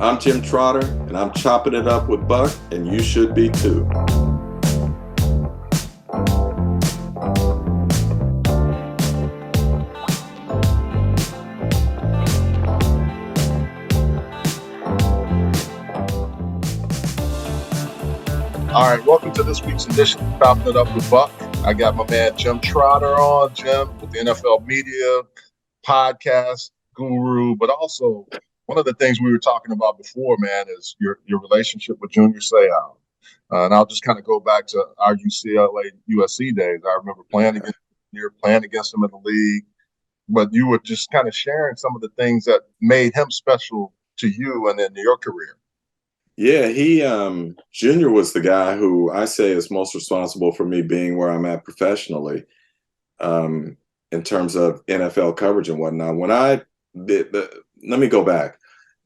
I'm Jim Trotter, and I'm chopping it up with Buck, and you should be too. All right, welcome to this week's edition of Chopping It Up with Buck. I got my man Jim Trotter on, Jim, with the NFL media podcast guru, but also one of the things we were talking about before, man, is your relationship with Junior Seau. And I'll just kind of go back to our UCLA USC days. I remember playing against him in the league, but you were just kind of sharing some of the things that made him special to you and in your career. Yeah, Junior was the guy who I say is most responsible for me being where I'm at professionally, in terms of NFL coverage and whatnot. Let me go back.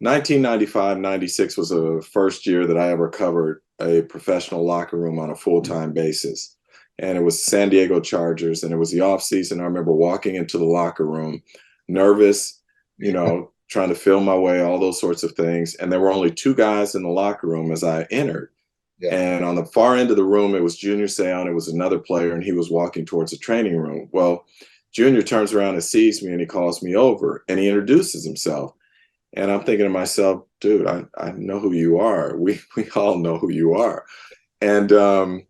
1995-96 was the first year that I ever covered a professional locker room on a full-time basis. And it was San Diego Chargers, and it was the off season. I remember walking into the locker room, nervous, trying to feel my way, all those sorts of things. And there were only two guys in the locker room as I entered. Yeah. And on the far end of the room, it was Junior Seau, and it was another player, and he was walking towards the training room. Well, Junior turns around and sees me, and he calls me over, and he introduces himself. And I'm thinking to myself, dude, I know who you are. We all know who you are. And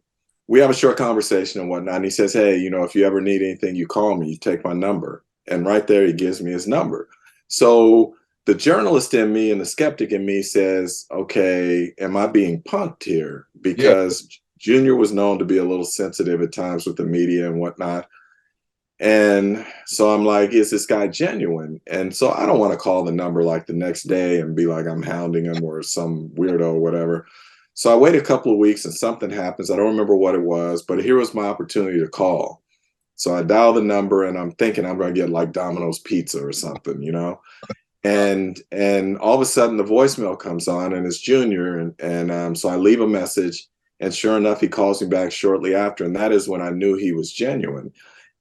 we have a short conversation and whatnot. And he says, hey, if you ever need anything, you call me. You take my number. And right there, he gives me his number. So the journalist in me and the skeptic in me says, okay, am I being punked here? Because Junior was known to be a little sensitive at times with the media and whatnot. And so I'm like, is this guy genuine? And so I don't want to call the number like the next day and be like, I'm hounding him or some weirdo or whatever. So I wait a couple of weeks and something happens. I don't remember what it was, but here was my opportunity to call. So I dial the number, and I'm thinking I'm going to get like Domino's pizza or something, and all of a sudden the voicemail comes on, and it's Junior. And so I leave a message, and sure enough, he calls me back shortly after. And that is when I knew he was genuine.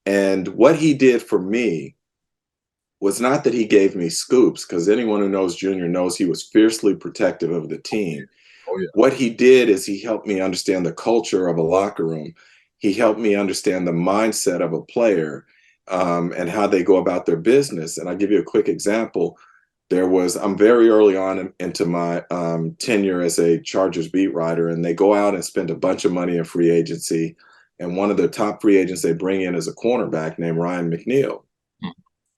And what he did for me was not that he gave me scoops, because anyone who knows Junior knows he was fiercely protective of the team. Oh, yeah. What he did is he helped me understand the culture of a locker room. He helped me understand the mindset of a player, and how they go about their business. And I'll give you a quick example. I'm very early on into my tenure as a Chargers beat writer, and they go out and spend a bunch of money in free agency. And one of the top free agents they bring in is a cornerback named Ryan McNeil.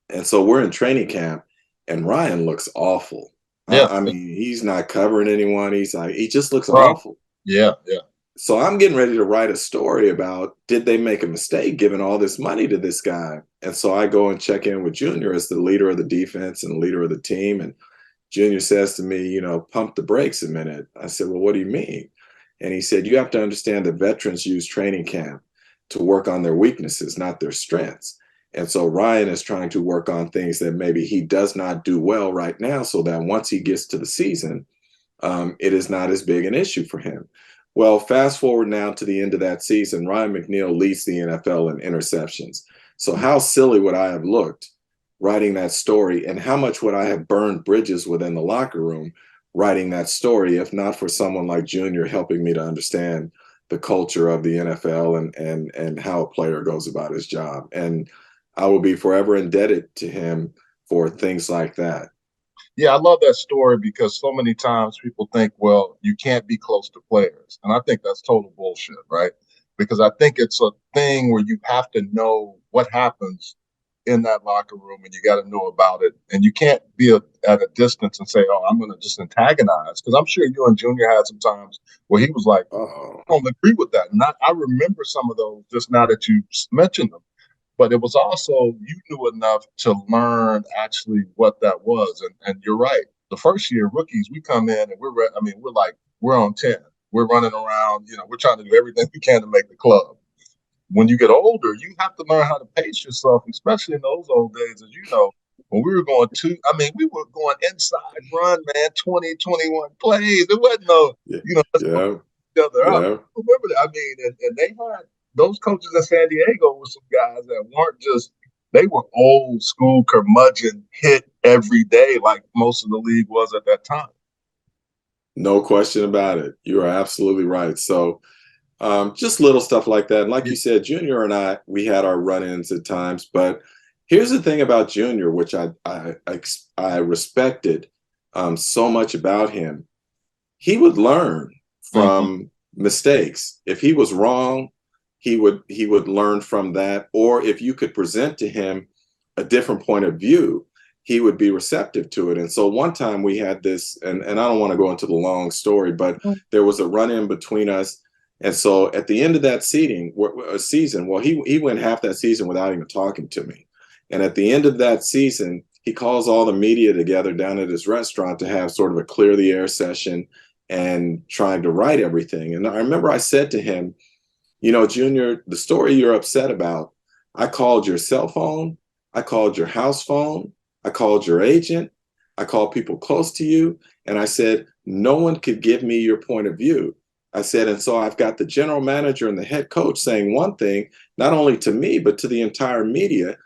And so we're in training camp, and Ryan looks awful. Yeah. I mean, he's not covering anyone. He just looks awful. Yeah. So I'm getting ready to write a story about, did they make a mistake giving all this money to this guy? And so I go and check in with Junior as the leader of the defense and the leader of the team. And Junior says to me, pump the brakes a minute. I said, well, what do you mean? And he said, you have to understand that veterans use training camp to work on their weaknesses, not their strengths. And so Ryan is trying to work on things that maybe he does not do well right now, so that once he gets to the season, it is not as big an issue for him. Well, fast forward now to the end of that season, Ryan McNeil leads the NFL in interceptions. So how silly would I have looked writing that story, and how much would I have burned bridges within the locker room writing that story, if not for someone like Junior helping me to understand the culture of the NFL and how a player goes about his job. And I will be forever indebted to him for things like that. Yeah, I love that story, because so many times people think, well, you can't be close to players. And I think that's total bullshit, right? Because I think it's a thing where you have to know what happens in that locker room, and you got to know about it. And you can't be at a distance and say, oh, I'm going to just antagonize. Because I'm sure you and Junior had some times where he was like, I don't agree with that. And I remember some of those just now that you mentioned them. But it was also, you knew enough to learn actually what that was. And you're right. The first year rookies, we come in and we're on 10. We're running around, we're trying to do everything we can to make the club. When you get older, you have to learn how to pace yourself, especially in those old days, as you know, when we were going we were going inside run, man, 20, 21 plays. There wasn't no, let's put each other up. Remember that? I mean, and they had, those coaches in San Diego were some guys that weren't just, they were old school curmudgeon, hit every day like most of the league was at that time. No question about it. You are absolutely right. So just little stuff like that. And like Yeah. you said, Junior and I, we had our run-ins at times. But here's the thing about Junior, which I respected so much about him. He would learn Mhm. from mistakes. If he was wrong, he would learn from that. Or if you could present to him a different point of view, he would be receptive to it. And so one time we had this, and I don't want to go into the long story, but there was a run-in between us. And so at the end of that season, well, he went half that season without even talking to me. And at the end of that season, he calls all the media together down at his restaurant to have sort of a clear the air session and trying to write everything. And I remember I said to him, you know, Junior, the story you're upset about, I called your cell phone, I called your house phone, I called your agent, I called people close to you, and I said, no one could give me your point of view. I said, and so I've got the general manager and the head coach saying one thing, not only to me, but to the entire media.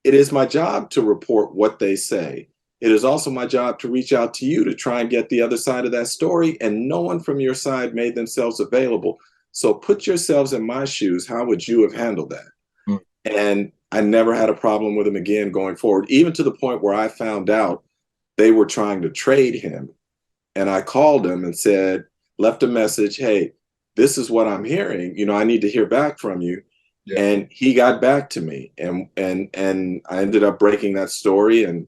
It is my job to report what they say. It is also my job to reach out to you to try and get the other side of that story. And no one from your side made themselves available. So put yourselves in my shoes. How would you have handled that? Mm. And I never had a problem with him again going forward, even to the point where I found out they were trying to trade him. And I called him and said, left a message, hey, this is what I'm hearing. You know, I need to hear back from you. Yeah. And he got back to me, and I ended up breaking that story. And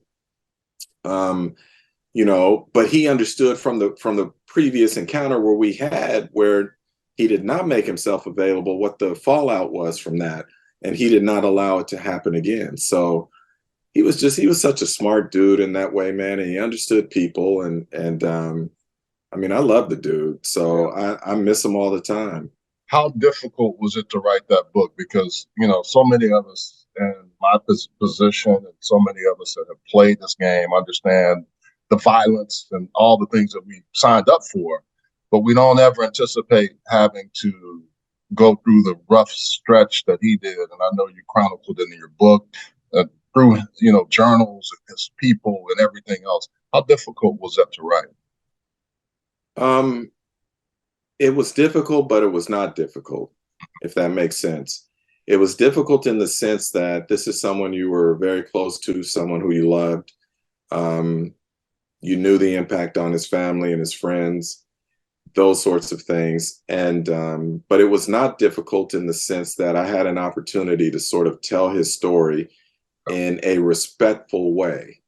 um, you know, but he understood from the previous encounter where we had, where he did not make himself available, what the fallout was from that, and he did not allow it to happen again. So he was such a smart dude in that way, man, and he understood people. And I mean, I love the dude, Yeah. so I miss him all the time. How difficult was it to write that book? Because, so many of us in my position and so many of us that have played this game understand the violence and all the things that we signed up for, but we don't ever anticipate having to go through the rough stretch that he did. And I know you chronicled it in your book, through, journals and his people and everything else. How difficult was that to write? Um, it was difficult, but it was not difficult, if that makes sense. It was difficult in the sense that this is someone you were very close to, someone who you loved. Um, you knew the impact on his family and his friends, those sorts of things. And but it was not difficult in the sense that I had an opportunity to sort of tell his story in a respectful way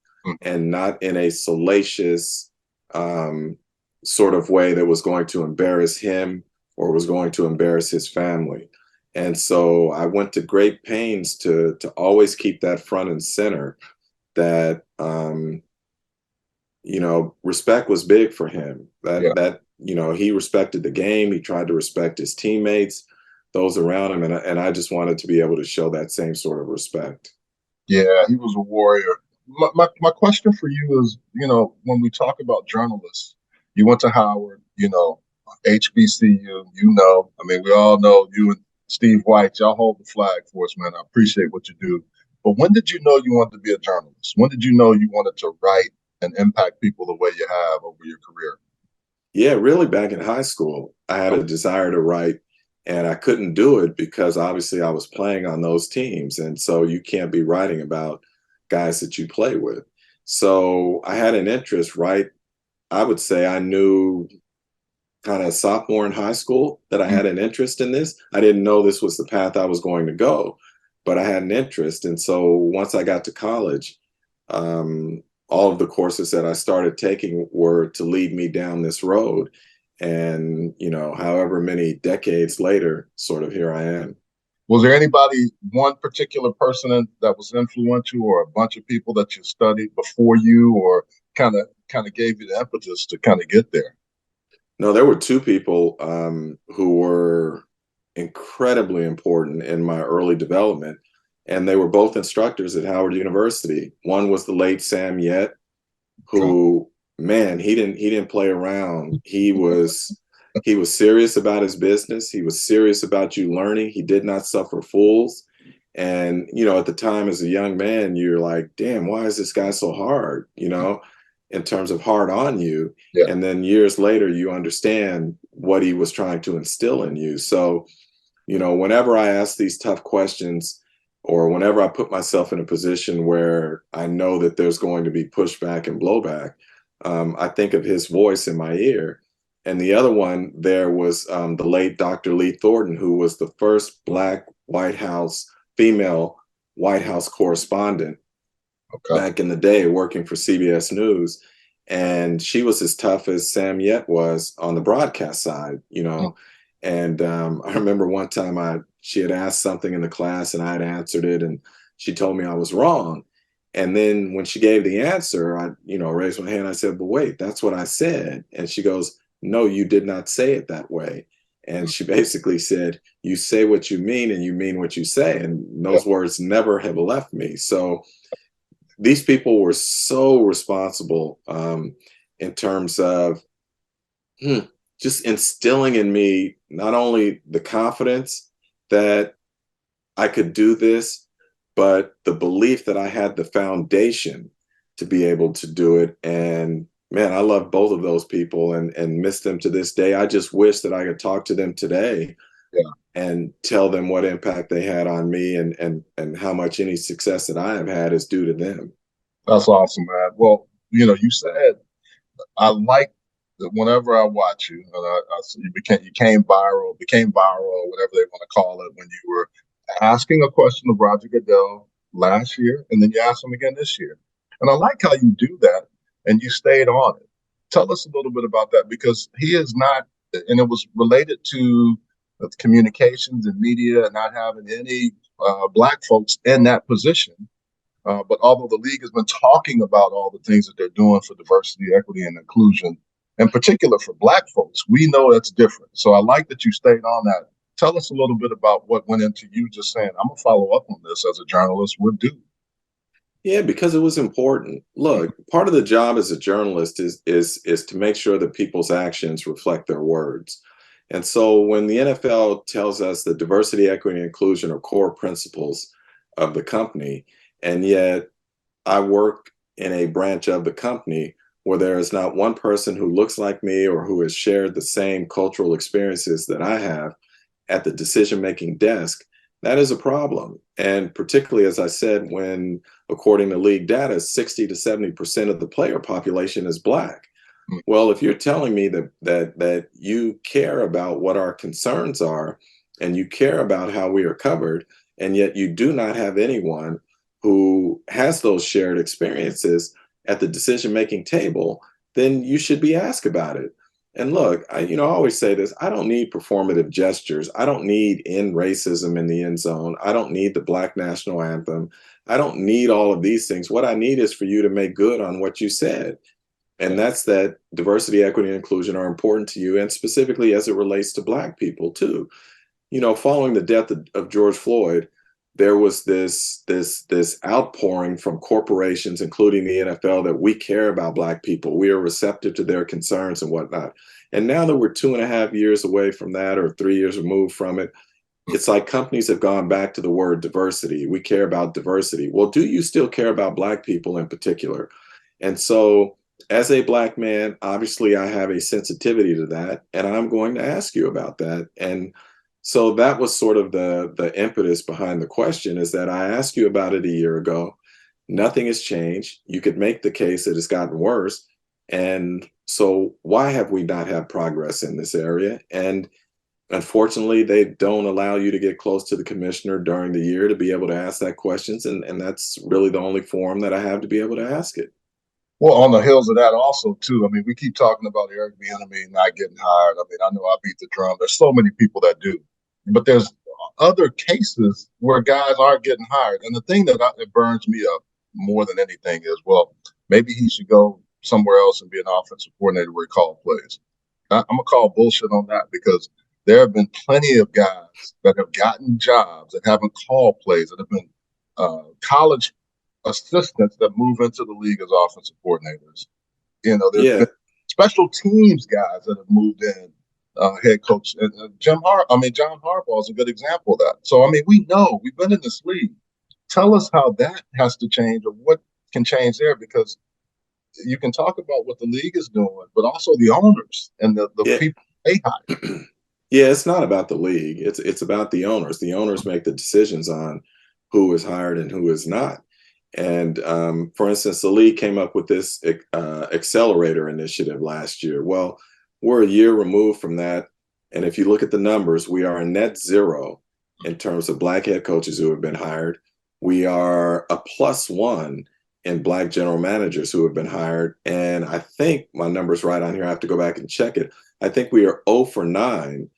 and not in a salacious um, sort of way that was going to embarrass him or was going to embarrass his family. And so I went to great pains to always keep that front and center, that you know, respect was big for him. Yeah. That you know, he respected the game. He tried to respect his teammates, those around him, and I just wanted to be able to show that same sort of respect. Yeah, he was a warrior. My question for you is, when we talk about journalists, you went to Howard, HBCU, I mean, we all know you and Steve White, y'all hold the flag for us, man. I appreciate what you do. But when did you know you wanted to be a journalist? When did you know you wanted to write and impact people the way you have over your career? Yeah, really back in high school, I had a desire to write, and I couldn't do it because obviously I was playing on those teams. And so you can't be writing about guys that you play with. So I had an interest, right? I would say I knew kind of sophomore in high school that I Mm. had an interest in this. I didn't know this was the path I was going to go, but I had an interest. And so once I got to college, all of the courses that I started taking were to lead me down this road. And, you know, however many decades later, sort of here I am. Was there anybody, one particular person that was influential, or a bunch of people that you studied before you, or kind of gave you the impetus to kind of get there? No, there were two people who were incredibly important in my early development, and they were both instructors at Howard University. One was the late Sam Yet, Okay. who, man, he didn't play around. He was serious about his business. He was serious about you learning. He did not suffer fools. And you know, at the time as a young man, you're like, damn, why is this guy so hard? You know, in terms of hard on you. Yeah. And then years later, you understand what he was trying to instill in you. So, whenever I ask these tough questions, or whenever I put myself in a position where I know that there's going to be pushback and blowback, I think of his voice in my ear. And the other one there was the late Dr. Lee Thornton, who was the first Black female White House correspondent Okay. back in the day, working for CBS News. And she was as tough as Sam Yet was on the broadcast side. And I remember one time she had asked something in the class and I had answered it, and she told me I was wrong. And then when she gave the answer, I raised my hand. I said, "But wait, that's what I said." And she goes, "No, you did not say it that way." And she basically said, "You say what you mean and you mean what you say." And Yeah. those words never have left me. So these people were so responsible, in terms of just instilling in me not only the confidence that I could do this, but the belief that I had the foundation to be able to do it. And man, I love both of those people and miss them to this day. I just wish that I could talk to them today Yeah. and tell them what impact they had on me, and how much any success that I have had is due to them. That's awesome, man. Well, you said I like that whenever I watch you, and I see became viral, or whatever they want to call it, when you were asking a question of Roger Goodell last year, and then you asked him again this year. And I like how you do that, and you stayed on it. Tell us a little bit about that, because he is not, and it was related to communications and media and not having any Black folks in that position. But although the league has been talking about all the things that they're doing for diversity, equity, and inclusion, in particular for Black folks, we know that's different. So I like that you stayed on that. Tell us a little bit about what went into you just saying, "I'm gonna follow up on this as a journalist would do." Yeah, because it was important. Look, part of the job as a journalist is to make sure that people's actions reflect their words. And so when the NFL tells us that diversity, equity, and inclusion are core principles of the company, and yet I work in a branch of the company where there is not one person who looks like me or who has shared the same cultural experiences that I have at the decision making desk, that is a problem. And particularly, as I said, when, according to league data, 60 to 70% of the player population is Black. Mm. Well, if you're telling me that you care about what our concerns are and you care about how we are covered, and yet you do not have anyone who has those shared experiences at the decision making table, then you should be asked about it. And look, I always say this: I don't need performative gestures. I don't need end racism in the end zone. I don't need the Black national anthem. I don't need all of these things. What I need is for you to make good on what you said. And that's that diversity, equity, and inclusion are important to you, and specifically as it relates to Black people too. Following the death of George Floyd, there was this outpouring from corporations, including the NFL, that we care about Black people. We are receptive to their concerns and whatnot. And now that we're 2.5 years away from that, or 3 years removed from it, it's like companies have gone back to the word diversity. We care about diversity. Well, do you still care about Black people in particular? And so, as a Black man, obviously I have a sensitivity to that, and I'm going to ask you about that. And so that was sort of the impetus behind the question, is that I asked you about it a year ago. Nothing has changed. You could make the case that it's gotten worse. And so why have we not had progress in this area? And unfortunately, they don't allow you to get close to the commissioner during the year to be able to ask that questions. And that's really the only forum that I have to be able to ask it. Well, on the heels of that, also too. I mean, we keep talking about Eric Bieniemy not getting hired. I mean, I know I beat the drum. There's so many people that do, but there's other cases where guys aren't getting hired. And the thing that burns me up more than anything is, well, maybe he should go somewhere else and be an offensive coordinator where he call plays. I'm gonna call bullshit on that, because there have been plenty of guys that have gotten jobs that haven't called plays, that have been college assistants that move into the league as offensive coordinators. There's Yeah. been special teams guys that have moved in, head coach. And John Harbaugh is a good example of that. So I mean, we know, we've been in this league. Tell us how that has to change, or what can change there, because you can talk about what the league is doing, but also the owners and the Yeah. people they hire. Yeah, it's not about the league. It's about the owners. The owners make the decisions on who is hired and who is not. And for instance, the league came up with this accelerator initiative last year. Well, we're a year removed from that, and if you look at the numbers, we are a net zero in terms of black head coaches who have been hired. We are a +1 in black general managers who have been hired, and I think my number's right on here. I have to go back and check it. I think we are 0 for 9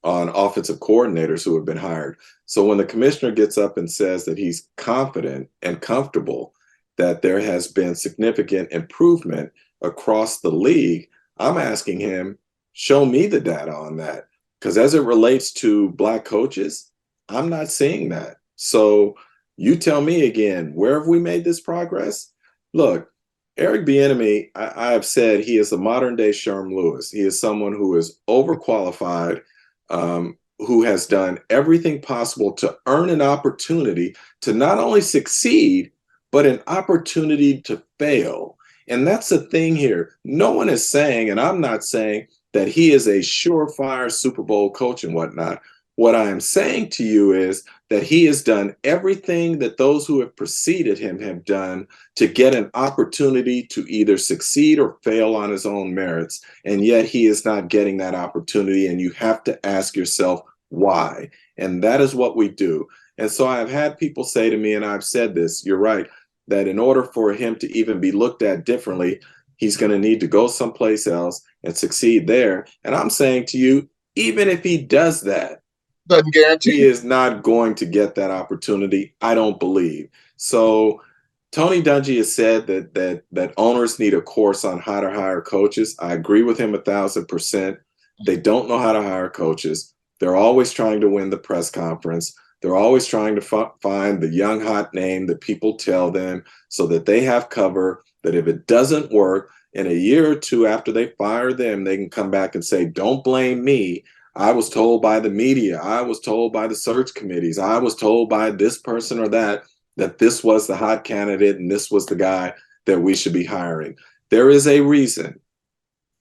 on offensive coordinators who have been hired. So when the commissioner gets up and says that he's confident and comfortable that there has been significant improvement across the league, I'm asking him, show me the data on that. Because as it relates to black coaches, I'm not seeing that. So you tell me again, where have we made this progress? Look, Eric Bieniemy, I have said he is a modern day Sherm Lewis. He is someone who is overqualified, who has done everything possible to earn an opportunity to not only succeed, but an opportunity to fail. And that's the thing here. No one is saying, and I'm not saying that he is a surefire Super Bowl coach and whatnot. What I am saying to you is that he has done everything that those who have preceded him have done to get an opportunity to either succeed or fail on his own merits. And yet he is not getting that opportunity. And you have to ask yourself why. And that is what we do. And so I've had people say to me, and I've said this, you're right, that in order for him to even be looked at differently, he's going to need to go someplace else and succeed there. And I'm saying to you, even if he does that, Doesn't he guarantee. is not going to get that opportunity, I don't believe. So Tony Dungy has said that owners need a course on how to hire coaches. I agree with him 1,000%. They don't know how to hire coaches. They're always trying to win the press conference. They're always trying to find the young hot name that people tell them so that they have cover, that if it doesn't work, in a year or two after they fire them, they can come back and say, don't blame me. I was told by the media, I was told by the search committees, I was told by this person or that this was the hot candidate and this was the guy that we should be hiring. There is a reason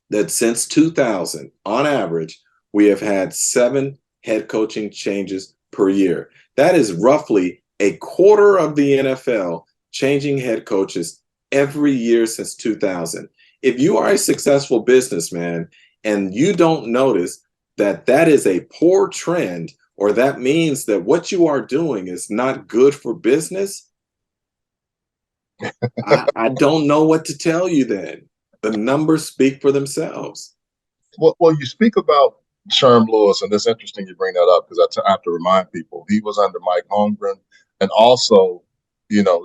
that since 2000, on average, we have had 7 head coaching changes per year. That is roughly a quarter of the NFL changing head coaches every year since 2000. If you are a successful businessman and you don't notice that is a poor trend, or that means that what you are doing is not good for business, I don't know what to tell you then. The numbers speak for themselves. Well, you speak about Sherm Lewis, and it's interesting you bring that up because I have to remind people he was under Mike Holmgren, and also,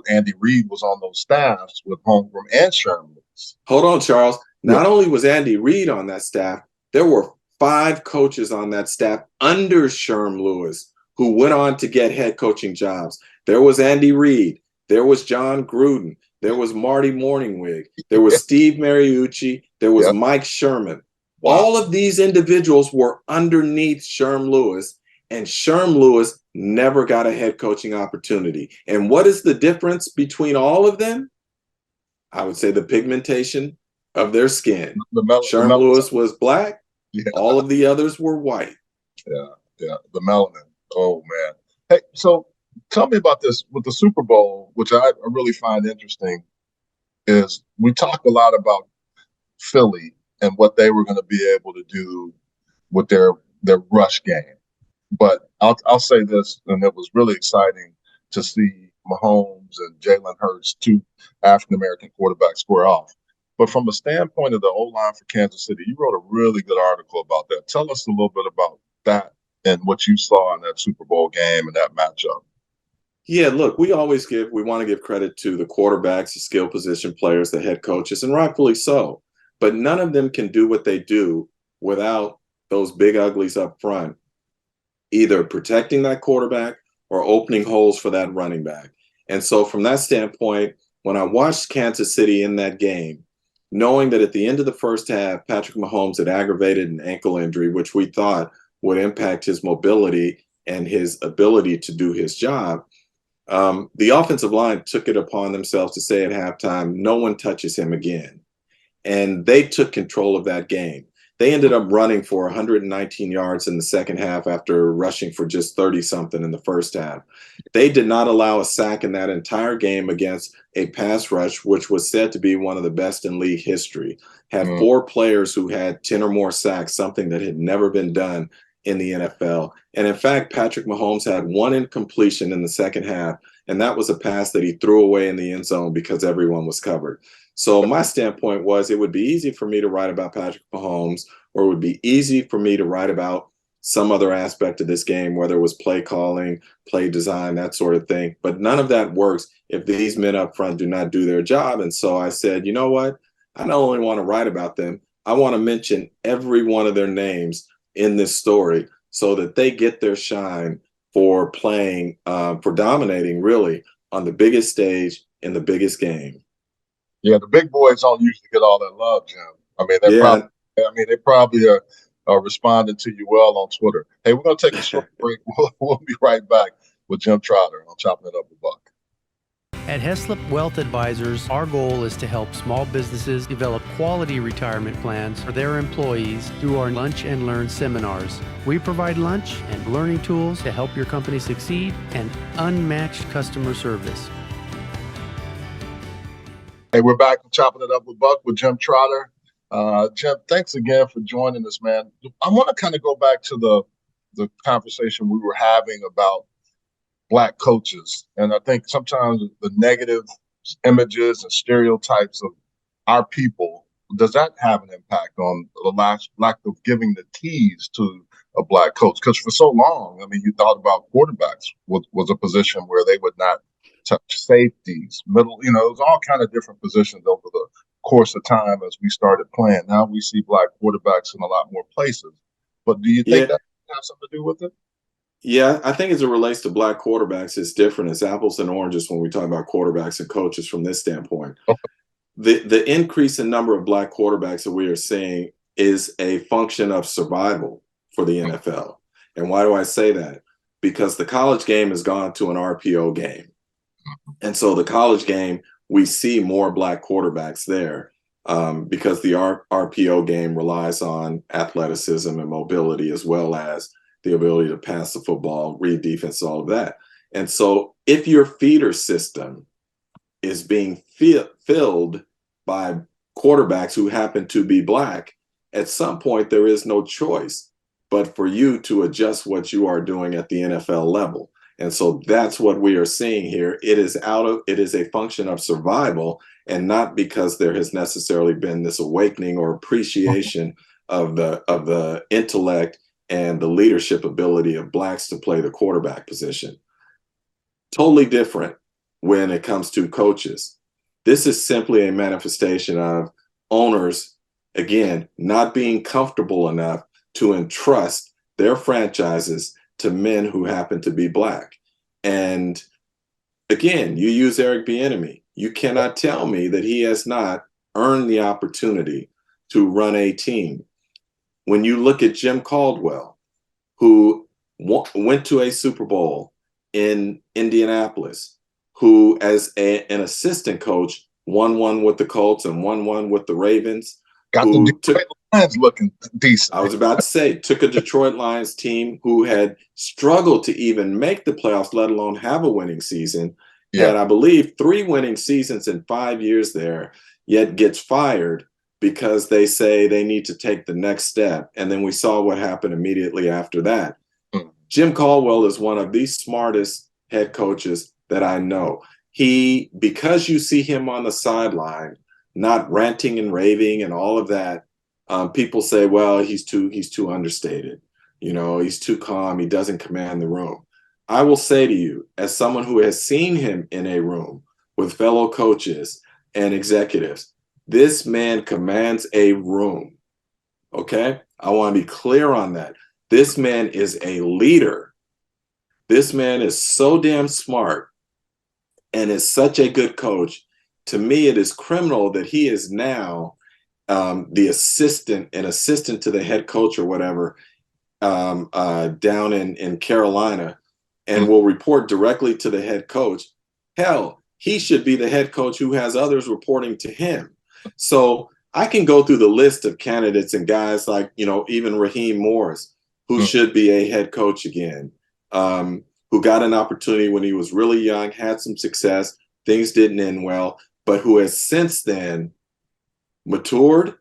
Andy Reid was on those staffs with Holmgren and Sherm Lewis. Hold on, Charles. Yeah. Not only was Andy Reid on that staff, there were 5 coaches on that staff under Sherm Lewis who went on to get head coaching jobs. There was Andy Reid. There was John Gruden. There was Marty Morningwig. There was Steve Mariucci. There was Yep. Mike Sherman. Wow. All of these individuals were underneath Sherm Lewis, and Sherm Lewis never got a head coaching opportunity. And what is the difference between all of them? I would say the pigmentation of their skin. Sherm Lewis was black. Yeah. All of the others were white. Yeah, the melanin. Oh man. Hey, so tell me about this with the Super Bowl, which I really find interesting. Is we talk a lot about Philly and what they were going to be able to do with their rush game, but I'll say this, and it was really exciting to see Mahomes and Jalen Hurts, 2 African American quarterbacks, square off. But from a standpoint of the O-line for Kansas City, you wrote a really good article about that. Tell us a little bit about that and what you saw in that Super Bowl game and that matchup. Yeah, look, we want to give credit to the quarterbacks, the skill position players, the head coaches, and rightfully so. But none of them can do what they do without those big uglies up front, either protecting that quarterback or opening holes for that running back. And so from that standpoint, when I watched Kansas City in that game, knowing that at the end of the first half, Patrick Mahomes had aggravated an ankle injury, which we thought would impact his mobility and his ability to do his job, the offensive line took it upon themselves to say at halftime, no one touches him again. and they took control of that game. They ended up running for 119 yards in the second half after rushing for just 30 something in the first half. They did not allow a sack in that entire game against a pass rush, which was said to be one of the best in league history. Had Mm. four players who had 10 or more sacks, something that had never been done in the NFL. And in fact, Patrick Mahomes had one incompletion in the second half, and that was a pass that he threw away in the end zone because everyone was covered. So my standpoint was it would be easy for me to write about Patrick Mahomes, or it would be easy for me to write about some other aspect of this game, whether it was play calling, play design, that sort of thing. But none of that works if these men up front do not do their job. And so I said, you know what? I not only want to write about them, I want to mention every one of their names in this story so that they get their shine for playing, for dominating really on the biggest stage in the biggest game. Yeah, the big boys don't usually get all that love, Jim. I mean, Yeah. they probably are responding to you well on Twitter. Hey, we're gonna take a short break. We'll be right back with Jim Trotter on Chopping It Up with Buck. At Heslop Wealth Advisors, our goal is to help small businesses develop quality retirement plans for their employees through our Lunch and Learn seminars. We provide lunch and learning tools to help your company succeed and unmatched customer service. Hey, we're back on Chopping It Up with Buck with Jim Trotter. Jim, thanks again for joining us, man. I want to kind of go back to the conversation we were having about Black coaches. And I think sometimes the negative images and stereotypes of our people, does that have an impact on the lack of giving the keys to a Black coach? Because for so long, I mean, you thought about quarterbacks was a position where they would not touch safeties, middle, it was all kind of different positions over the course of time as we started playing. Now we see Black quarterbacks in a lot more places. But do you think Yeah. that has something to do with it? Yeah, I think as it relates to Black quarterbacks, it's different. It's apples and oranges when we talk about quarterbacks and coaches from this standpoint. Okay. The increase in number of Black quarterbacks that we are seeing is a function of survival for the NFL. And why do I say that? Because the college game has gone to an RPO game. And so the college game, we see more Black quarterbacks there because the RPO game relies on athleticism and mobility as well as the ability to pass the football, read defense, all of that. And so if your feeder system is being filled by quarterbacks who happen to be Black, at some point there is no choice but for you to adjust what you are doing at the NFL level. And so that's what we are seeing here. It is a function of survival and not because there has necessarily been this awakening or appreciation of the intellect and the leadership ability of Blacks to play the quarterback position. Totally different when it comes to coaches. This is simply a manifestation of owners, again, not being comfortable enough to entrust their franchises to men who happen to be Black. And again, you use Eric Bieniemy. You cannot tell me that he has not earned the opportunity to run a team. When you look at Jim Caldwell, who went to a Super Bowl in Indianapolis, who as an assistant coach won one with the Colts and won one with the Ravens, Got the who took Detroit Lions looking decent. I was about to say, took a Detroit Lions team who had struggled to even make the playoffs, let alone have a winning season, Yeah. had, I believe, 3 winning seasons in 5 years there, yet gets fired because they say they need to take the next step. And then we saw what happened immediately after that. Jim Caldwell is one of the smartest head coaches that I know. Because you see him on the sideline, not ranting and raving and all of that, people say, well, he's too understated. He's too calm. He doesn't command the room. I will say to you, as someone who has seen him in a room with fellow coaches and executives, this man commands a room. Okay? I want to be clear on that. This man is a leader. This man is so damn smart and is such a good coach. To me, it is criminal that he is now the assistant to the head coach or whatever down in Carolina and will report directly to the head coach. Hell, he should be the head coach who has others reporting to him. So I can go through the list of candidates and guys like, even Raheem Morris, who should be a head coach again, who got an opportunity when he was really young, had some success, things didn't end well, but who has since then matured,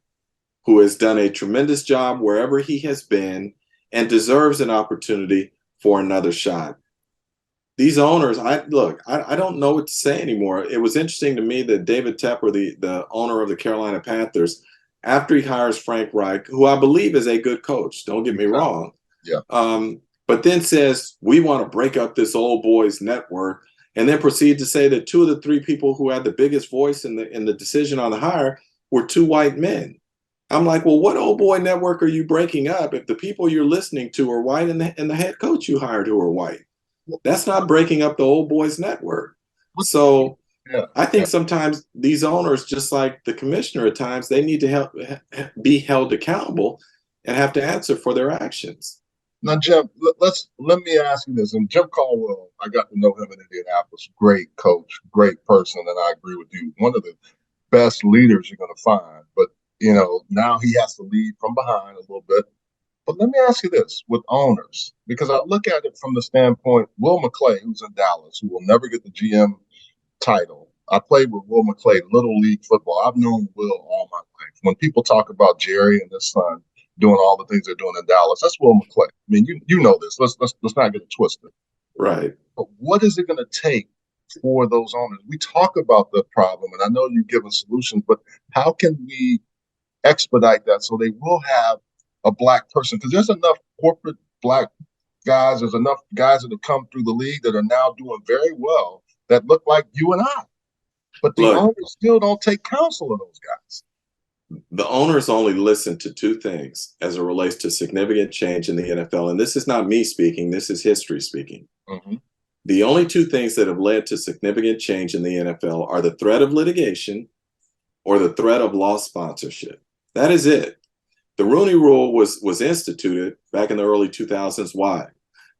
who has done a tremendous job wherever he has been and deserves an opportunity for another shot. These owners, I don't know what to say anymore. It was interesting to me that David Tepper, the owner of the Carolina Panthers, after he hires Frank Reich, who I believe is a good coach, don't get me wrong, Yeah. but then says, we want to break up this old boys network, and then proceed to say that two of the three people who had the biggest voice in the decision on the hire were two white men. I'm like, well, what old boy network are you breaking up if the people you're listening to are white and the head coach you hired who are white? That's not breaking up the old boys network. So I think sometimes these owners, just like the commissioner at times, they need to be held accountable and have to answer for their actions. Now, Jim, let me ask you this. And Jim Caldwell, I got to know him in Indianapolis. Great coach, great person, and I agree with you. One of the best leaders you're going to find. But now he has to lead from behind a little bit. But let me ask you this with owners, because I look at it from the standpoint, Will McClay, who's in Dallas, who will never get the GM title. I played with Will McClay, Little League football. I've known Will all my life. When people talk about Jerry and his son doing all the things they're doing in Dallas, that's Will McClay. I mean, you know this. Let's not get it twisted. Right. But what is it going to take for those owners? We talk about the problem, and I know you've given solutions, but how can we expedite that so they will have a Black person? Because there's enough corporate Black guys, there's enough guys that have come through the league that are now doing very well that look like you and I. But the owners still don't take counsel of those guys. The owners only listen to two things as it relates to significant change in the NFL. And this is not me speaking, this is history speaking. Mm-hmm. The only two things that have led to significant change in the NFL are the threat of litigation or the threat of lost sponsorship. That is it. The Rooney Rule was instituted back in the early 2000s. Why?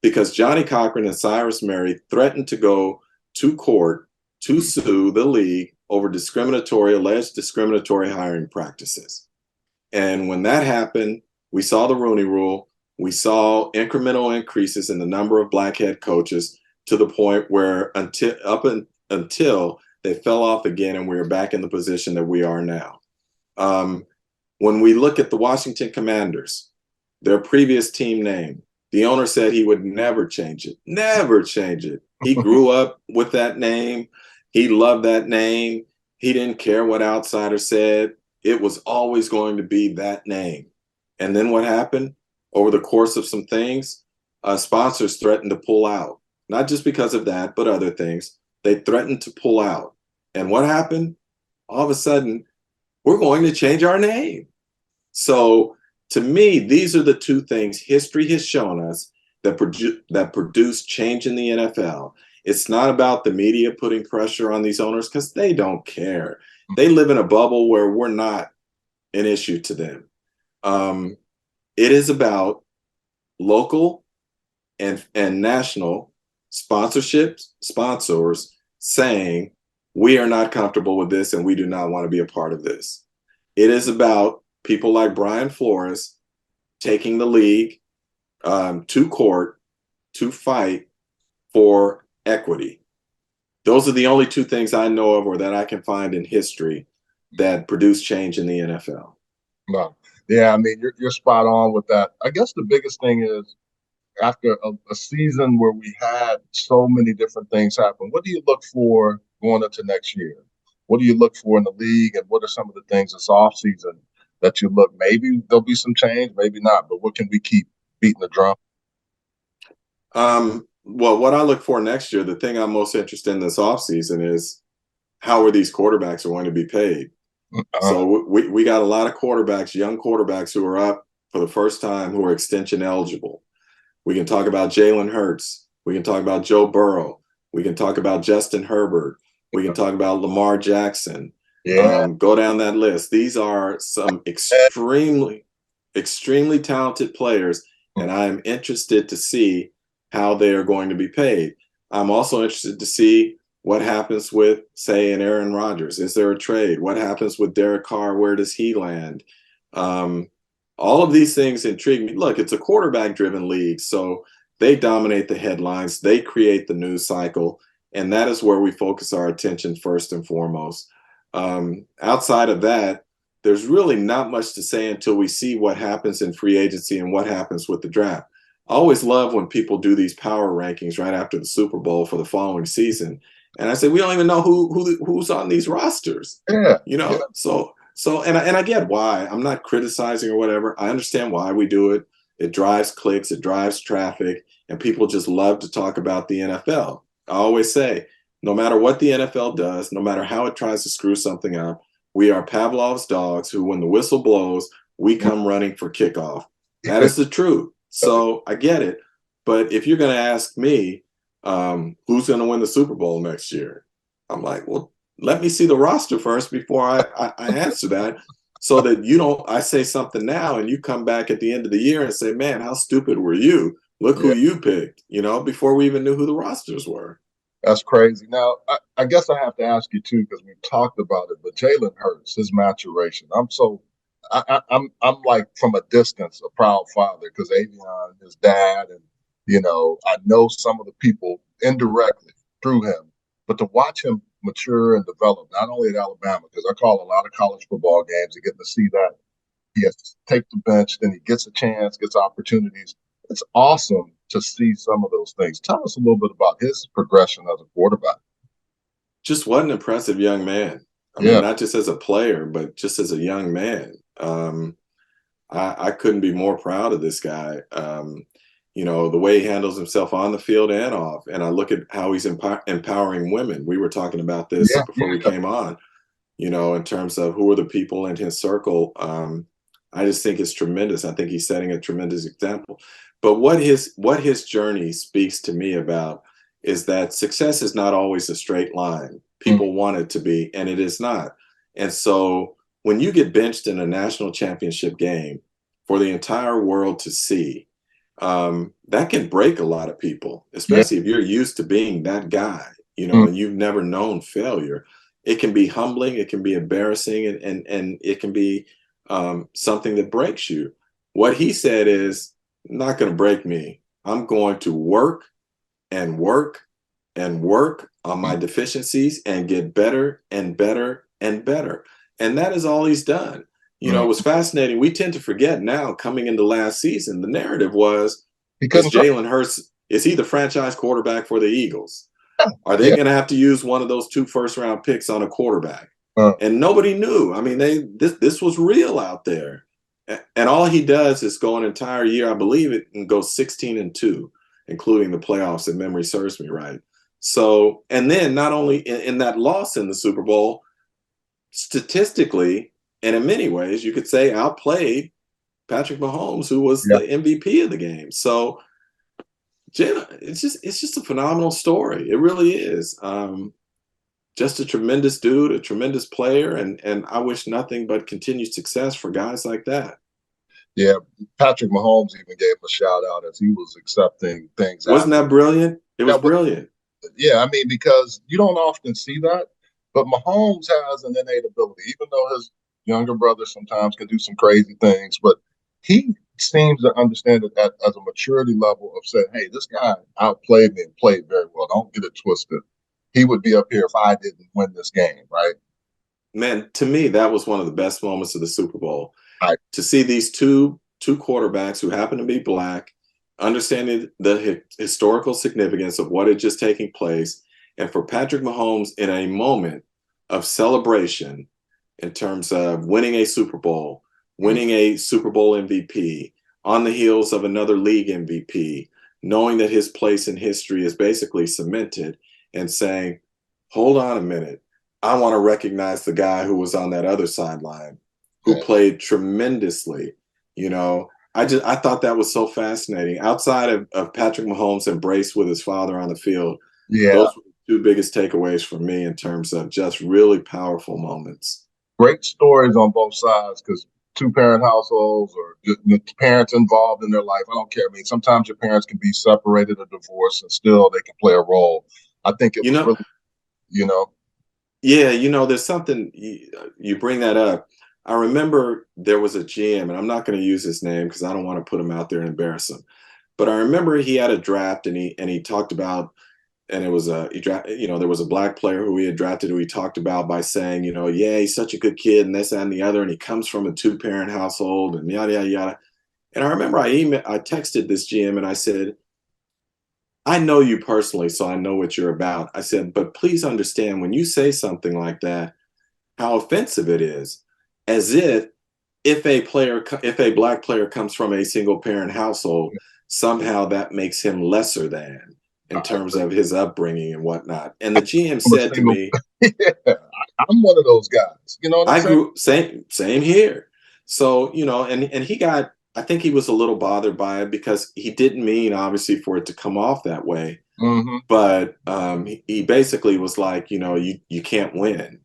Because Johnny Cochran and Cyrus Murray threatened to go to court to sue the league over alleged discriminatory hiring practices. And when that happened, we saw the Rooney Rule. We saw incremental increases in the number of Black head coaches to the point where until they fell off again and we are back in the position that we are now. When we look at the Washington Commanders, their previous team name, the owner said he would never change it. Never change it. He grew up with that name. He loved that name. He didn't care what outsiders said. It was always going to be that name. And then what happened? Over the course of some things, sponsors threatened to pull out. Not just because of that, but other things. They threatened to pull out. And what happened? All of a sudden, we're going to change our name. So to me, these are the two things history has shown us that produce change in the NFL. It's not about the media putting pressure on these owners because they don't care. They live in a bubble where we're not an issue to them. It is about local and national sponsors saying, we are not comfortable with this and we do not want to be a part of this. It is about people like Brian Flores taking the league to court to fight for equity. Those are the only two things I know of or that I can find in history that produce change in the NFL. No. Yeah, I mean, you're spot on with that. I guess the biggest thing is after a season where we had so many different things happen, what do you look for going into next year? What do you look for in the league, and what are some of the things this offseason that you look? Maybe there'll be some change, maybe not, but what can we keep beating the drum? Well, what I look for next year, the thing I'm most interested in this offseason is how are these quarterbacks going to be paid? So we got a lot of quarterbacks, young quarterbacks who are up for the first time who are extension eligible. We can talk about Jalen Hurts. We can talk about Joe Burrow. We can talk about Justin Herbert. We can talk about Lamar Jackson. Yeah. Go down that list. These are some extremely, extremely talented players, and I am interested to see how they are going to be paid. I'm also interested to see What happens with, say, an Aaron Rodgers? Is there a trade? What happens with Derek Carr? Where does he land? All of these things intrigue me. Look, it's a quarterback-driven league, so they dominate the headlines. They create the news cycle, and that is where we focus our attention first and foremost. Outside of that, there's really not much to say until we see what happens in free agency and what happens with the draft. I always love when people do these power rankings right after the Super Bowl for the following season. And I say, we don't even know who's on these rosters, Yeah. you know? Yeah. So, and I get why. I'm not criticizing or whatever. I understand why we do it. It drives clicks, it drives traffic, and people just love to talk about the NFL. I always say, no matter what the NFL does, no matter how it tries to screw something up, we are Pavlov's dogs who, when the whistle blows, we come running for kickoff. That is the truth. So I get it. But if you're going to ask me, who's going to win the Super Bowl next year? I'm like, well, let me see the roster first before I answer that, so that you don't, I say something now and you come back at the end of the year and say, man, how stupid were you? Look who you picked, before we even knew who the rosters were. That's crazy. Now, I guess I have to ask you too, because we've talked about it, but Jalen Hurts, his maturation. I'm like from a distance a proud father, because Avion, his dad, and I know some of the people indirectly through him, but to watch him mature and develop, not only at Alabama, because I call a lot of college football games and getting to see that he has to take the bench, then he gets a chance, gets opportunities. It's awesome to see some of those things. Tell us a little bit about his progression as a quarterback. Just what an impressive young man. I mean, not just as a player, but just as a young man. I couldn't be more proud of this guy. The way he handles himself on the field and off. And I look at how he's empowering women. We were talking about this before we came on, in terms of who are the people in his circle. I just think it's tremendous. I think he's setting a tremendous example. But what his journey speaks to me about is that success is not always a straight line. People want it to be, and it is not. And so when you get benched in a national championship game for the entire world to see, that can break a lot of people, especially if you're used to being that guy, and you've never known failure. It can be humbling, it can be embarrassing, and it can be something that breaks you. What he said is, not going to break me. I'm going to work and work and work on my deficiencies and get better and better and better. And that is all he's done. It was fascinating. We tend to forget now, coming into last season, the narrative was, is Jalen Hurts, is he the franchise quarterback for the Eagles? Are they going to have to use one of those 2 first-round picks on a quarterback? And nobody knew. I mean, this was real out there. And all he does is go an entire year, I believe it, and go 16-2, including the playoffs, if memory serves me right. So, and then not only in that loss in the Super Bowl, statistically, and in many ways, you could say outplayed Patrick Mahomes, who was the MVP of the game. So, it's just a phenomenal story. It really is. Just a tremendous dude, a tremendous player, and I wish nothing but continued success for guys like that. Yeah, Patrick Mahomes even gave him a shout out as he was accepting things. Wasn't that brilliant? It was brilliant. Yeah, I mean, because you don't often see that, but Mahomes has an innate ability, even though his younger brother sometimes can do some crazy things, but he seems to understand it as a maturity level of saying, hey, this guy outplayed me and played very well. Don't get it twisted. He would be up here if I didn't win this game, right? Man, to me, that was one of the best moments of the Super Bowl. Right. To see these two quarterbacks who happen to be Black, understanding the historical significance of what had just taken place, and for Patrick Mahomes in a moment of celebration in terms of winning a Super Bowl, winning a Super Bowl MVP, on the heels of another league MVP, knowing that his place in history is basically cemented, and saying, hold on a minute, I want to recognize the guy who was on that other sideline, who played tremendously. I thought that was so fascinating. Outside of Patrick Mahomes' embrace with his father on the field, those were the 2 biggest takeaways for me in terms of just really powerful moments. Great stories on both sides, because 2-parent households or the parents involved in their life, I don't care. I mean, sometimes your parents can be separated or divorced and still they can play a role. I think it was really you know? Yeah, there's something you bring that up. I remember there was a GM, and I'm not going to use his name because I don't want to put him out there and embarrass him. But I remember he had a draft, and he talked about, and it was there was a black player who he had drafted who he talked about by saying, yeah, he's such a good kid, and this, that, and the other, and he comes from a two-parent household, and yada yada yada. And I remember I texted this GM and I said, I know you personally, so I know what you're about. I said, but please understand when you say something like that, how offensive it is, as if a black player comes from a single parent household, somehow that makes him lesser than in I terms agree. of his upbringing and whatnot. And the GM I'm a said to single, me, yeah, I'm one of those guys. You know what I'm I saying? grew same here. So, and he got, I think he was a little bothered by it because he didn't mean obviously for it to come off that way. Hmm. But he basically was like, you can't win.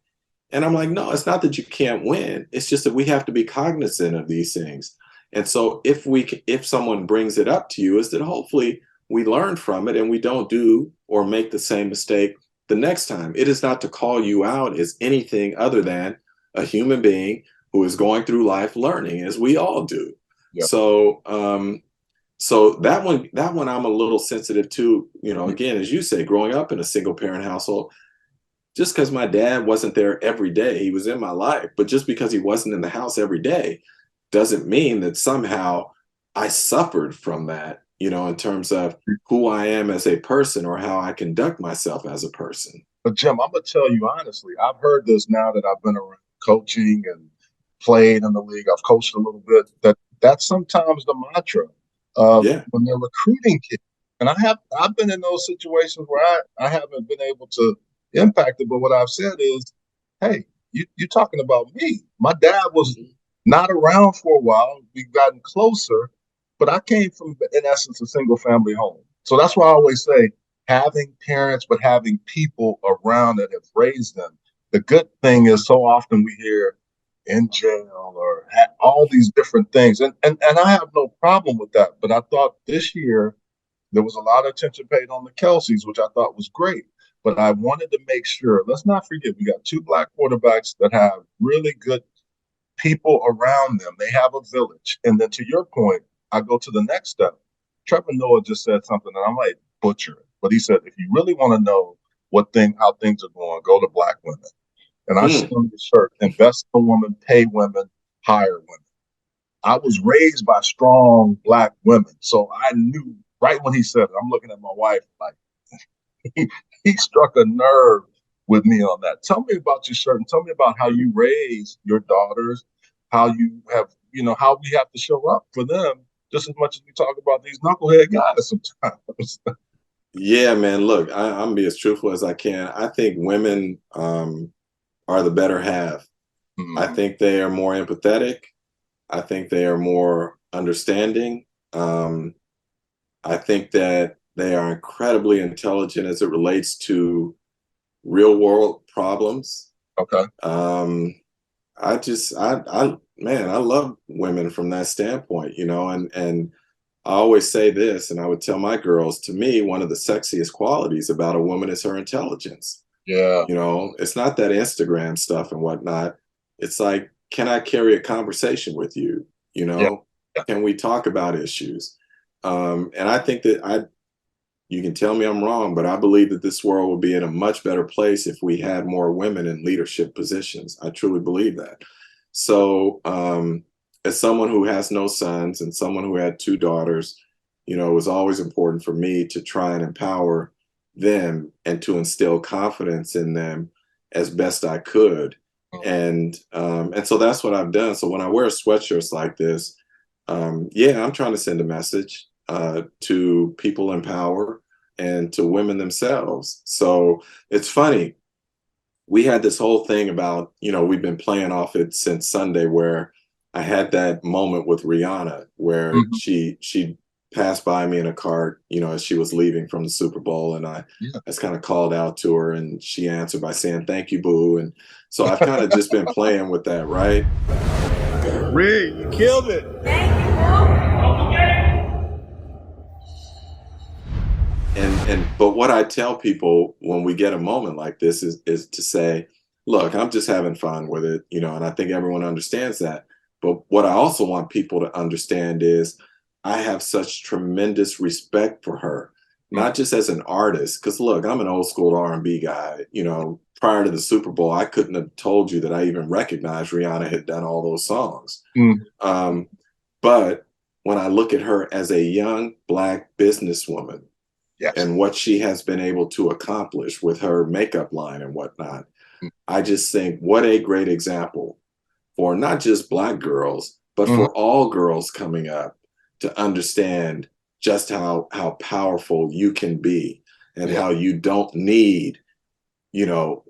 And I'm like, no, it's not that you can't win. It's just that we have to be cognizant of these things. And so if someone brings it up to you, is that hopefully we learn from it and we don't do or make the same mistake the next time. It is not to call you out as anything other than a human being who is going through life learning, as we all do. Yeah. So that one I'm a little sensitive to. Again, as you say, growing up in a single parent household, just because my dad wasn't there every day, he was in my life, but just because he wasn't in the house every day doesn't mean that somehow I suffered from that, in terms of who I am as a person or how I conduct myself as a person. But Jim, I'm gonna tell you honestly, I've heard this now that I've been around coaching and played in the league. I've coached a little bit. That's sometimes the mantra of Yeah. when they're recruiting kids. And I've been in those situations where I haven't been able to impact it. But what I've said is, hey, you're talking about me. My dad was Mhm. not around for a while. We've gotten closer, but I came from, in essence, a single family home. So that's why I always say having parents, but having people around that have raised them. The good thing is so often we hear in jail or all these different things. And I have no problem with that. But I thought this year there was a lot of attention paid on the Kelseys, which I thought was great. But I wanted to make sure, let's not forget, we got two black quarterbacks that have really good people around them. They have a village. And then to your point, I go to the next step. Trevor Noah just said something, and I might butcher it, but he said, if you really want to know how things are going, go to black women. And I see Mm. on the shirt, invest in women, pay women, hire women. I was raised by strong black women. So I knew right when he said it, I'm looking at my wife like, he struck a nerve with me on that. Tell me about your shirt and tell me about how you raise your daughters, how you have, how we have to show up for them just as much as we talk about these knucklehead guys sometimes. Yeah, man. Look, I'm gonna be as truthful as I can. I think women are the better half. I Mhm. think they are more empathetic. I think they are more understanding. Um, I think that they are incredibly intelligent as it relates to real world problems. Okay. Um, man, I love women from that standpoint, and I always say this, and I would tell my girls, to me, one of the sexiest qualities about a woman is her intelligence. Yeah. It's not that Instagram stuff and whatnot. It's like, can I carry a conversation with you? You Yeah. know, Yeah. can we talk about issues? And I think that you can tell me I'm wrong, but I believe that this world would be in a much better place if we had more women in leadership positions. I truly believe that. So, as someone who has no sons and someone who had two daughters, it was always important for me to try and empower them and to instill confidence in them as best I could. Mhm. And so that's what I've done. So when I wear sweatshirts like this, yeah, I'm trying to send a message to people in power and to women themselves. So it's funny. We had this whole thing about, we've been playing off it since Sunday, where I had that moment with Rihanna where Mhm. she passed by me in a cart, as she was leaving from the Super Bowl, and I Yeah. just kind of called out to her, and she answered by saying, "Thank you, boo." And so I've kind of just been playing with that, right? Ray, you killed it. And But what I tell people when we get a moment like this is to say, look, I'm just having fun with it, you know, and I think everyone understands that. But what I also want people to understand is I have such tremendous respect for her, Mm. not just as an artist, because look, I'm an old school R&B guy. You know, prior to the Super Bowl, I couldn't have told you that I even recognized Rihanna had done all those songs. Mm. Um, but when I look at her as a young Black businesswoman, Yes. and what she has been able to accomplish with her makeup line and whatnot. Mm. I just think what a great example for not just Black girls, but Mhm. for all girls coming up to understand just how powerful you can be and Yeah. how you don't need, you know,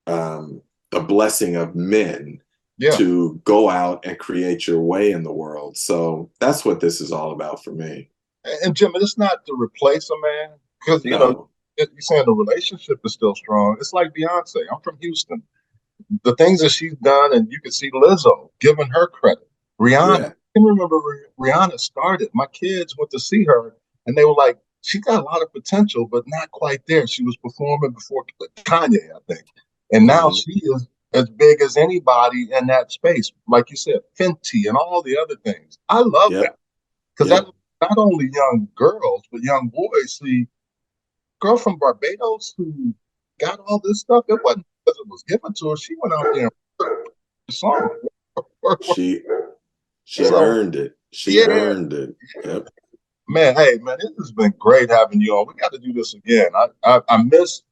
the blessing of men Yeah. to go out and create your way in the world. So that's what this is all about for me. And Jim, it's not to replace a man because No. you're saying the relationship is still strong. It's like Beyonce. I'm from Houston. The things that she's done, and you can see Lizzo giving her credit. Rihanna, Yeah. I can remember Rihanna started. My kids went to see her, and they were like, "She got a lot of potential, but not quite there." She was performing before Kanye, I think, and now Hmm. she is as big as anybody in that space. Like you said, Fenty and all the other things. I love that Yep. because that Yep. not only young girls but young boys see girl from Barbados who got all this stuff. It wasn't because it was given to her. She went out there and wrote the song. She she So earned it. She yeah, earned it. Yep. man. Hey, man, it has been great having you on. We got to do this again. I miss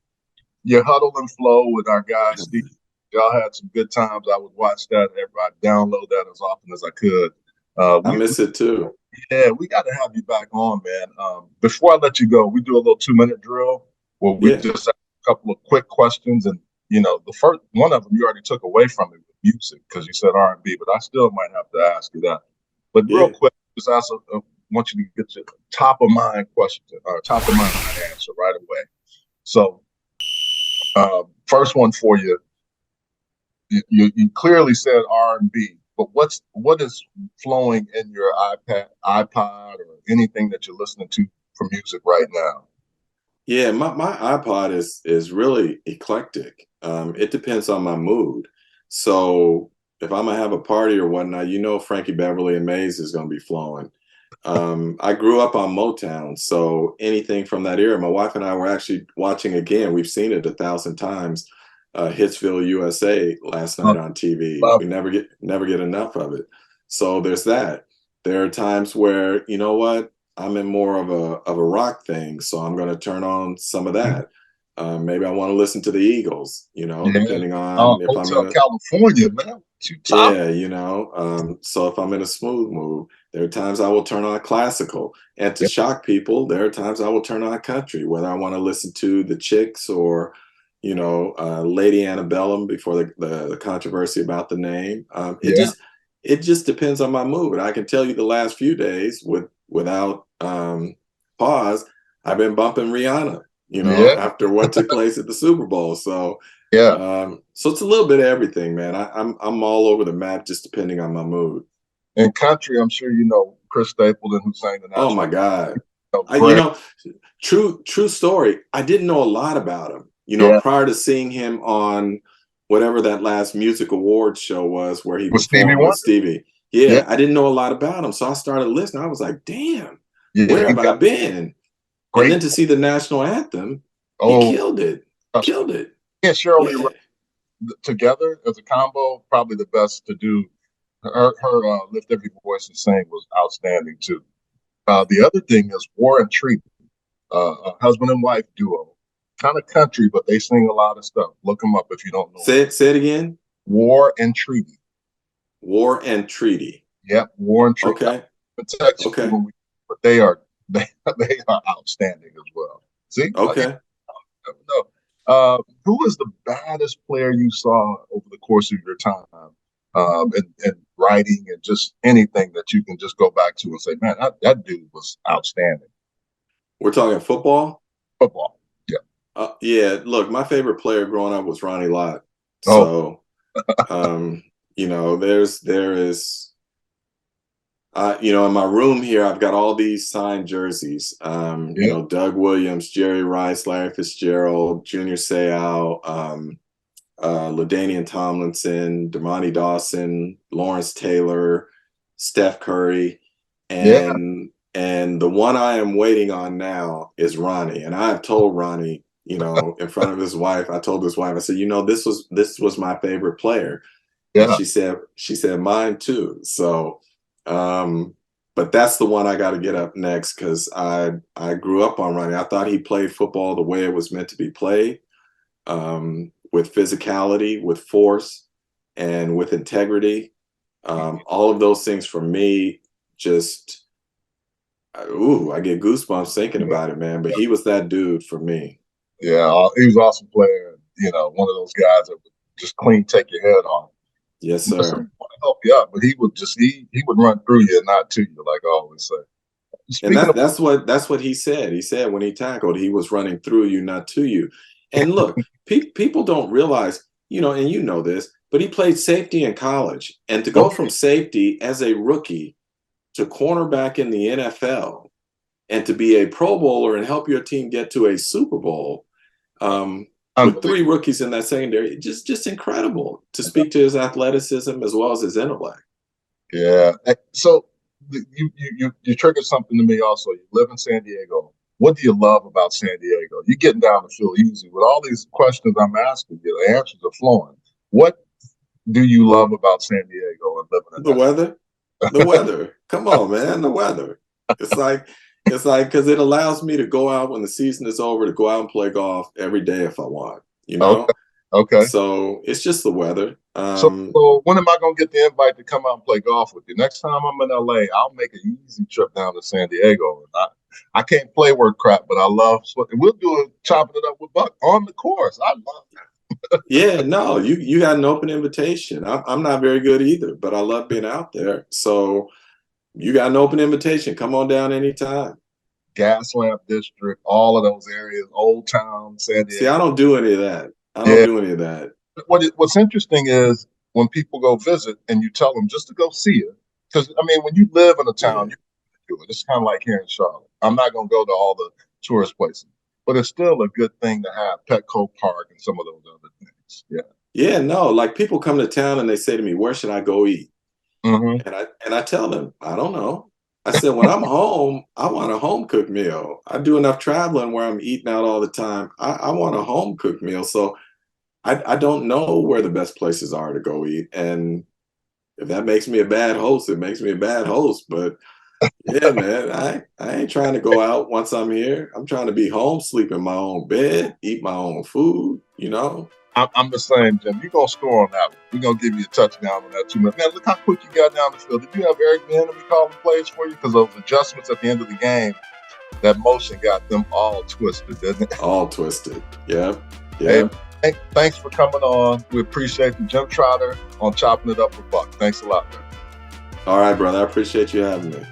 your huddle and flow with our guy Steve. Y'all had some good times. I would watch that. I download that as often as I could. I We miss it too. Yeah, we got to have you back on, man. Before I let you go, we do a little 2 minute drill where we Yeah. just ask a couple of quick questions, and the first one of them you already took away from me with music because you said R&B, but I still might have to ask you that. But real Yeah. quick, just ask. Want you to get your top of mind question or top of mind answer right away. So, first one for you. You clearly said R&B, but what is flowing in your iPod, or anything that you're listening to for music right now? Yeah. My iPod is really eclectic. It depends on my mood. So if I'm gonna have a party or whatnot, you know Frankie Beverly and Maze is gonna be flowing. I grew up on Motown, so anything from that era. My wife and I were actually watching again. We've seen it 1,000 times. Hitsville, USA, last night on TV. Love We it. never get enough of it. So there's that. There are times where you know what I'm in more of a rock thing, so I'm going to turn on some of that. Maybe I want to listen to the Eagles. You know, Yeah. depending on if I'm Hotel in a California, man. You top. yeah, you know. So if I'm in a smooth mood, there are times I will turn on classical. And to Yeah. shock people, there are times I will turn on country, whether I want to listen to the Chicks or, Lady Antebellum before the controversy about the name. Yeah. It just depends on my mood. I can tell you the last few days without pause, I've been bumping Rihanna, Yeah. after what took place at the Super Bowl. Yeah. So it's a little bit of everything, man. I'm all over the map, just depending on my mood. In country, I'm sure you know Chris Stapleton, who sang the Oh my national. God. I, you Great. know, true story. I didn't know a lot about him, Yeah. prior to seeing him on whatever that last music awards show was where he With Stevie performed with Wonder. Stevie. Yeah. Yeah, I didn't know a lot about him. So I started listening. I was like, damn, Yeah. where He have I got been? And great. then to see the national anthem, he Oh, killed it. trust me. Killed it. Yeah, Shirley Yeah. together as a combo, probably the best to do. Her lift every voice and sing was outstanding too. The other thing is War and Treaty, a husband and wife duo, kind of country, but they sing a lot of stuff. Look them up if you don't know them. Say it again. War and Treaty. War and Treaty. Yep, War and Treaty. Okay. I'm text you Okay. when but they are they are outstanding as well. See, you Okay. never know. Who is the baddest player you saw over the course of your time, in writing and just anything that you can just go back to and say, man, that dude was outstanding. We're talking football. Football. Yeah. Yeah. Look, my favorite player growing up was Ronnie Lott. Oh, So, there is In my room here, I've got all these signed jerseys. Yeah. Doug Williams, Jerry Rice, Larry Fitzgerald, Junior Seau, LaDainian Tomlinson, Damani Dawson, Lawrence Taylor, Steph Curry, Yeah. and the one I am waiting on now is Ronnie. And I've told Ronnie, in front of his wife, I told his wife, I said, this was my favorite player. And Yeah. she said mine too. So but that's the one I got to get up next, because I grew up on Ronnie. I thought he played football the way it was meant to be played, with physicality, with force, and with integrity. All of those things for me just, I get goosebumps thinking about it, man. But he was that dude for me. Yeah. He was an awesome player. One of those guys that would just clean take your head off. Yes, Listen, sir. want to help you out, but he would just he would run through you and not to you, like I always say. And Speaking of, that's what he said. He said when he tackled, he was running through you, not to you. And look, people don't realize, and you know this, but he played safety in college, and to go from safety as a rookie to cornerback in the NFL, and to be a Pro Bowler and help your team get to a Super Bowl, with 3 rookies in that secondary, just incredible, to speak to his athleticism as well as his intellect. yeah. So you triggered something to me also. You live in San Diego. What do you love about San Diego? You're getting down the field easy. With all these questions I'm asking you, the answers are flowing. What do you love about San Diego and living in The that? weather, the weather. Come on, man, the weather. It's like because it allows me to go out when the season is over, to go out and play golf every day if I want. Okay. Okay. So it's just the weather. So when am I going to get the invite to come out and play golf with you? Next time I'm in LA, I'll make an easy trip down to San Diego. I can't play word crap, but I love. We'll do a chopping it up with Buck on the course. I love it. Yeah, no, you got an open invitation. I'm not very good either, but I love being out there. So you got an open invitation. Come on down anytime. Gaslamp District, all of those areas, Old Town, San Diego. See, I don't do any of that. I don't do any of that. What's interesting is when people go visit and you tell them just to go see it, because when you live in a town, you do it. It's kind of like here in Charlotte. I'm not going to go to all the tourist places, but it's still a good thing to have Petco Park and some of those other things. Yeah. Yeah, no, like people come to town and they say to me, "Where should I go eat?" Mm-hmm. And I tell them, I don't know. I said, when I'm home, I want a home cooked meal. I do enough traveling where I'm eating out all the time. I want a home cooked meal. So I don't know where the best places are to go eat. And if that makes me a bad host, it makes me a bad host. But yeah, man, I ain't trying to go out once I'm here. I'm trying to be home, sleep in my own bed, eat my own food, I'm the same, Jim. You're going to score on that one. We're going to give you a touchdown on that 2 minutes. Man, look how quick you got down the field. Did you have Eric Bieniemy calling plays for you? Because those adjustments at the end of the game, that motion got them all twisted, didn't it? All twisted. Yeah. Hey, thanks for coming on. We appreciate you. Jim Trotter on Chopping It Up with Buck. Thanks a lot, man. All right, brother. I appreciate you having me.